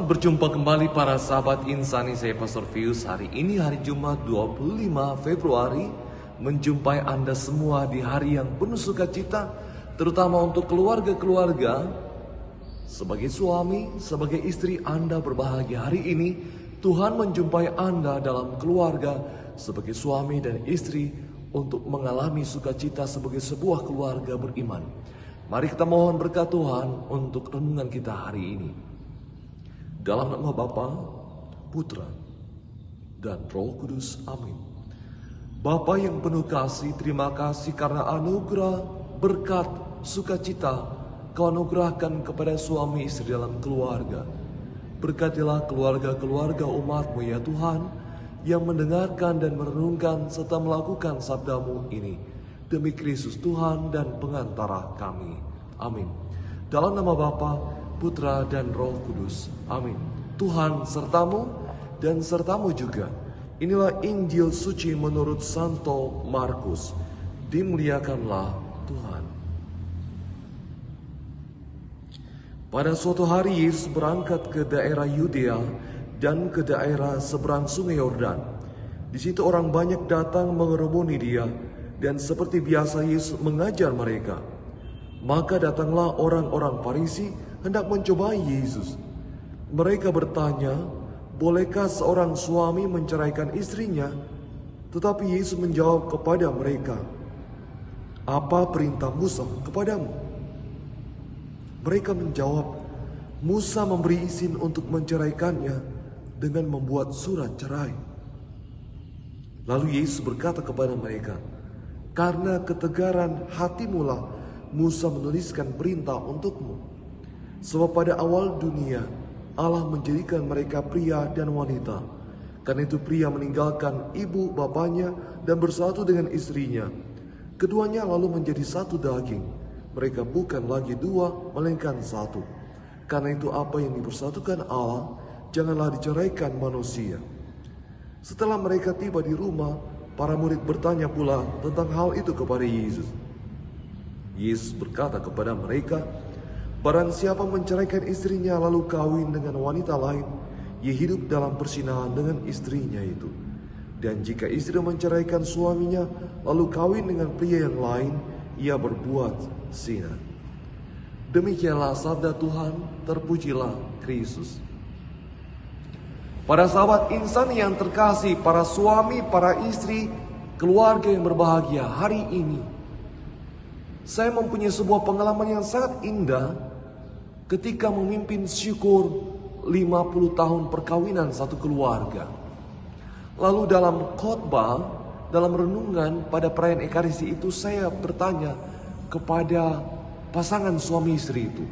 Selamat berjumpa kembali para sahabat Insani, saya Pastor Fius. Hari ini hari Jumat 25 Februari menjumpai Anda semua di hari yang penuh sukacita, terutama untuk keluarga-keluarga. Sebagai suami, sebagai istri Anda berbahagia hari ini. Tuhan menjumpai Anda dalam keluarga sebagai suami dan istri untuk mengalami sukacita sebagai sebuah keluarga beriman. Mari kita mohon berkat Tuhan untuk renungan kita hari ini. Dalam nama Bapa, Putra, dan Roh Kudus. Amin. Bapa yang penuh kasih, terima kasih karena anugerah, berkat, sukacita Kau anugerahkan kepada suami istri dalam keluarga. Berkatilah keluarga-keluarga umat-Mu ya Tuhan, yang mendengarkan dan merenungkan serta melakukan sabda-Mu ini. Demi Kristus Tuhan dan pengantara kami. Amin. Dalam nama Bapa, Putra dan Roh Kudus. Amin. Tuhan sertamu dan sertamu juga. Inilah Injil suci menurut Santo Markus. Dimuliakanlah Tuhan. Pada suatu hari Yesus berangkat ke daerah Yudea dan ke daerah seberang sungai Yordan. Di situ orang banyak datang mengerumuni dia, dan seperti biasa Yesus mengajar mereka. Maka datanglah orang-orang Farisi hendak mencobai Yesus. Mereka bertanya, bolehkah seorang suami menceraikan istrinya? Tetapi Yesus menjawab kepada mereka, apa perintah Musa kepadamu? Mereka menjawab, Musa memberi izin untuk menceraikannya dengan membuat surat cerai. Lalu Yesus berkata kepada mereka, karena ketegaran hatimulah Musa menuliskan perintah untukmu. Sebab pada awal dunia Allah menjadikan mereka pria dan wanita. Karena itu pria meninggalkan ibu bapanya dan bersatu dengan istrinya. Keduanya lalu menjadi satu daging. Mereka bukan lagi dua, melainkan satu. Karena itu apa yang dipersatukan Allah, janganlah diceraikan manusia. Setelah mereka tiba di rumah, para murid bertanya pula tentang hal itu kepada Yesus. Yesus berkata kepada mereka, barang siapa menceraikan istrinya lalu kawin dengan wanita lain, ia hidup dalam persinahan dengan istrinya itu. Dan jika istri menceraikan suaminya lalu kawin dengan pria yang lain, ia berbuat zina. Demikianlah sabda Tuhan, terpujilah Kristus. Para sahabat insan yang terkasih, para suami, para istri, keluarga yang berbahagia hari ini, saya mempunyai sebuah pengalaman yang sangat indah ketika memimpin syukur 50 tahun perkawinan satu keluarga. Lalu dalam khotbah, dalam renungan pada perayaan Ekaristi itu, saya bertanya kepada pasangan suami istri itu,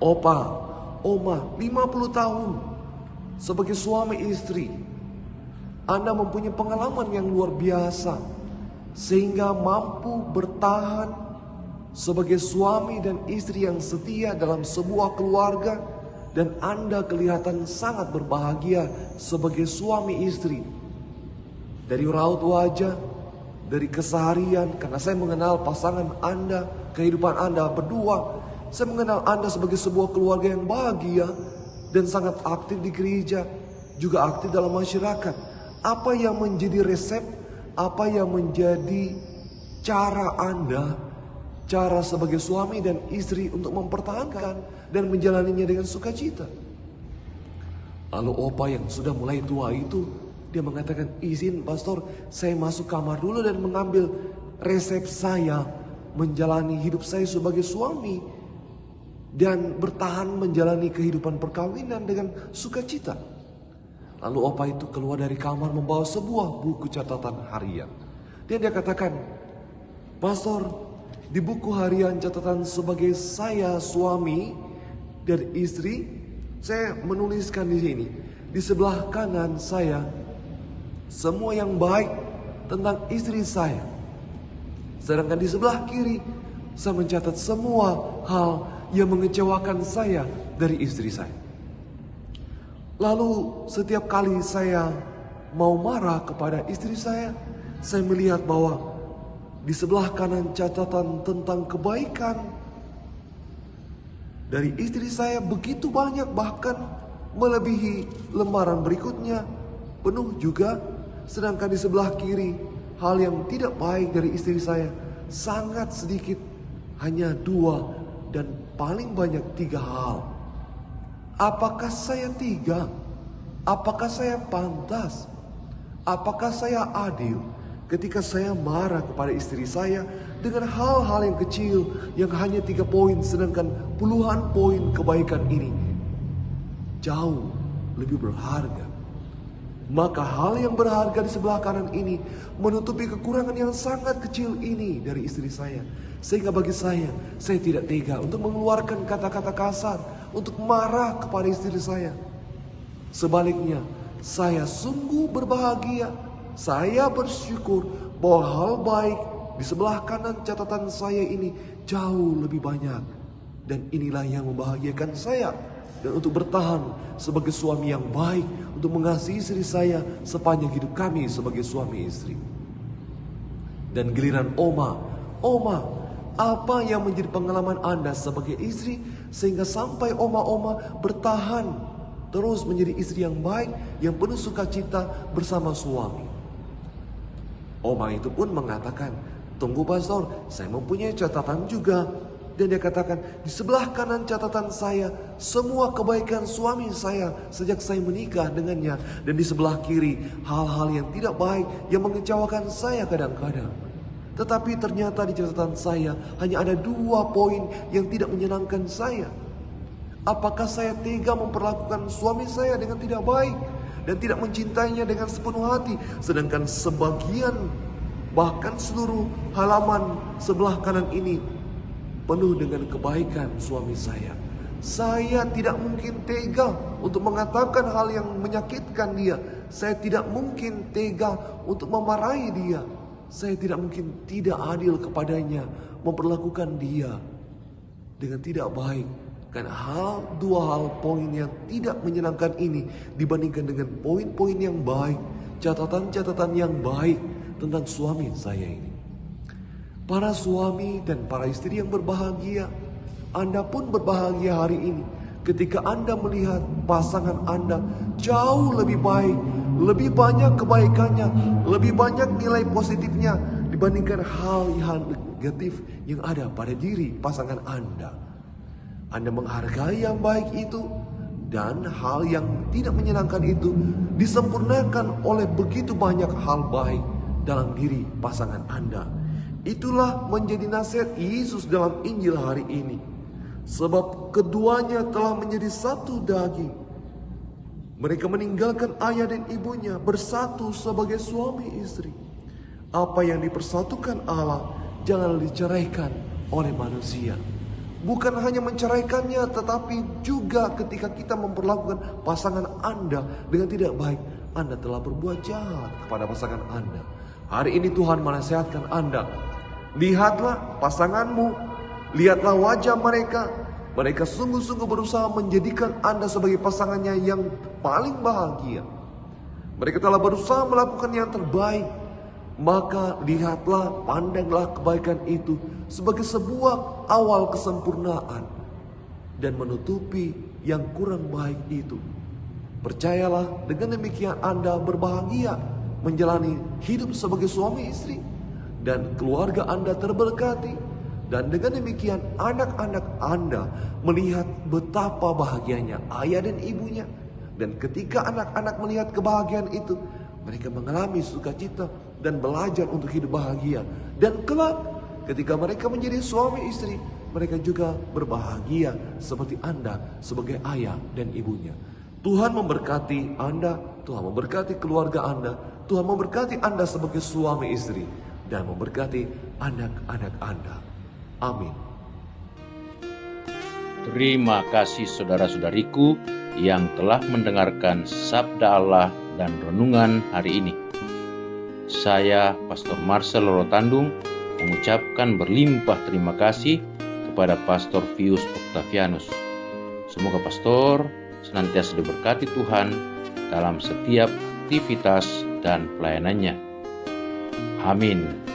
Opa, Oma, 50 tahun sebagai suami istri, Anda mempunyai pengalaman yang luar biasa sehingga mampu bertahan sebagai suami dan istri yang setia dalam sebuah keluarga, dan Anda kelihatan sangat berbahagia sebagai suami istri. Dari raut wajah, dari keseharian, karena saya mengenal pasangan Anda, kehidupan Anda berdua, saya mengenal Anda sebagai sebuah keluarga yang bahagia dan sangat aktif di gereja, juga aktif dalam masyarakat. Apa yang menjadi resep, apa yang menjadi cara Anda, cara sebagai suami dan istri untuk mempertahankan dan menjalaninya dengan sukacita? Lalu opa yang sudah mulai tua itu, dia mengatakan, izin pastor, saya masuk kamar dulu dan mengambil resep saya menjalani hidup saya sebagai suami dan bertahan menjalani kehidupan perkawinan dengan sukacita. Lalu opa itu keluar dari kamar membawa sebuah buku catatan harian. Dan dia katakan, pastor, di buku harian catatan sebagai saya suami dan istri, saya menuliskan di sini, di sebelah kanan saya, semua yang baik tentang istri saya. Sedangkan di sebelah kiri, saya mencatat semua hal yang mengecewakan saya dari istri saya. Lalu setiap kali saya mau marah kepada istri saya melihat bahwa di sebelah kanan catatan tentang kebaikan dari istri saya begitu banyak, bahkan melebihi lembaran berikutnya, penuh juga. Sedangkan di sebelah kiri, hal yang tidak baik dari istri saya sangat sedikit, hanya 2 dan paling banyak 3 hal. Apakah saya tega? Apakah saya pantas? Apakah saya adil ketika saya marah kepada istri saya dengan hal-hal yang kecil yang hanya 3 poin, sedangkan puluhan poin kebaikan ini jauh lebih berharga? Maka hal yang berharga di sebelah kanan ini menutupi kekurangan yang sangat kecil ini dari istri saya. Sehingga bagi saya tidak tega untuk mengeluarkan kata-kata kasar, untuk marah kepada istri saya. Sebaliknya, saya sungguh berbahagia. Saya bersyukur bahwa hal baik di sebelah kanan catatan saya ini jauh lebih banyak. Dan inilah yang membahagiakan saya. Dan untuk bertahan sebagai suami yang baik, untuk mengasihi istri saya sepanjang hidup kami sebagai suami istri. Dan giliran Oma, apa yang menjadi pengalaman Anda sebagai istri sehingga sampai Oma bertahan terus menjadi istri yang baik, yang penuh sukacita bersama suami? Oma itu pun mengatakan, tunggu pastor, saya mempunyai catatan juga. Dan dia katakan, di sebelah kanan catatan saya semua kebaikan suami saya sejak saya menikah dengannya. Dan di sebelah kiri hal-hal yang tidak baik yang mengecewakan saya kadang-kadang. Tetapi ternyata di catatan saya hanya ada 2 poin yang tidak menyenangkan saya. Apakah saya tega memperlakukan suami saya dengan tidak baik dan tidak mencintainya dengan sepenuh hati? Sedangkan sebagian, bahkan seluruh halaman sebelah kanan ini penuh dengan kebaikan suami saya. Saya tidak mungkin tega untuk mengatakan hal yang menyakitkan dia. Saya tidak mungkin tega untuk memarahi dia. Saya tidak mungkin tidak adil kepadanya, memperlakukan dia dengan tidak baik. Karena 2 hal poin yang tidak menyenangkan ini dibandingkan dengan poin-poin yang baik, catatan-catatan yang baik tentang suami saya ini. Para suami dan para istri yang berbahagia, Anda pun berbahagia hari ini ketika Anda melihat pasangan Anda jauh lebih baik, lebih banyak kebaikannya, lebih banyak nilai positifnya dibandingkan hal-hal negatif yang ada pada diri pasangan Anda. Anda menghargai yang baik itu, dan hal yang tidak menyenangkan itu disempurnakan oleh begitu banyak hal baik dalam diri pasangan Anda. Itulah menjadi nasihat Yesus dalam Injil hari ini. Sebab keduanya telah menjadi satu daging. Mereka meninggalkan ayah dan ibunya, bersatu sebagai suami istri. Apa yang dipersatukan Allah jangan diceraikan oleh manusia. Bukan hanya menceraikannya, tetapi juga ketika kita memperlakukan pasangan Anda dengan tidak baik, Anda telah berbuat jahat kepada pasangan Anda. Hari ini Tuhan menasihatkan Anda, lihatlah pasanganmu, lihatlah wajah mereka. Mereka sungguh-sungguh berusaha menjadikan Anda sebagai pasangannya yang paling bahagia. Mereka telah berusaha melakukan yang terbaik. Maka lihatlah, pandanglah kebaikan itu sebagai sebuah awal kesempurnaan dan menutupi yang kurang baik itu. Percayalah, dengan demikian Anda berbahagia menjalani hidup sebagai suami istri, dan keluarga Anda terberkati. Dan dengan demikian anak-anak Anda melihat betapa bahagianya ayah dan ibunya. Dan ketika anak-anak melihat kebahagiaan itu, mereka mengalami sukacita dan belajar untuk hidup bahagia. Dan kelak ketika mereka menjadi suami istri, mereka juga berbahagia seperti Anda sebagai ayah dan ibunya. Tuhan memberkati Anda, Tuhan memberkati keluarga Anda, Tuhan memberkati Anda sebagai suami istri, dan memberkati anak-anak Anda. Amin. Terima kasih saudara-saudariku yang telah mendengarkan sabda Allah dan renungan hari ini. Saya, Pastor Marcel Rotandung, mengucapkan berlimpah terima kasih kepada Pastor Pius Octavianus. Semoga Pastor senantiasa diberkati Tuhan dalam setiap aktivitas dan pelayanannya. Amin.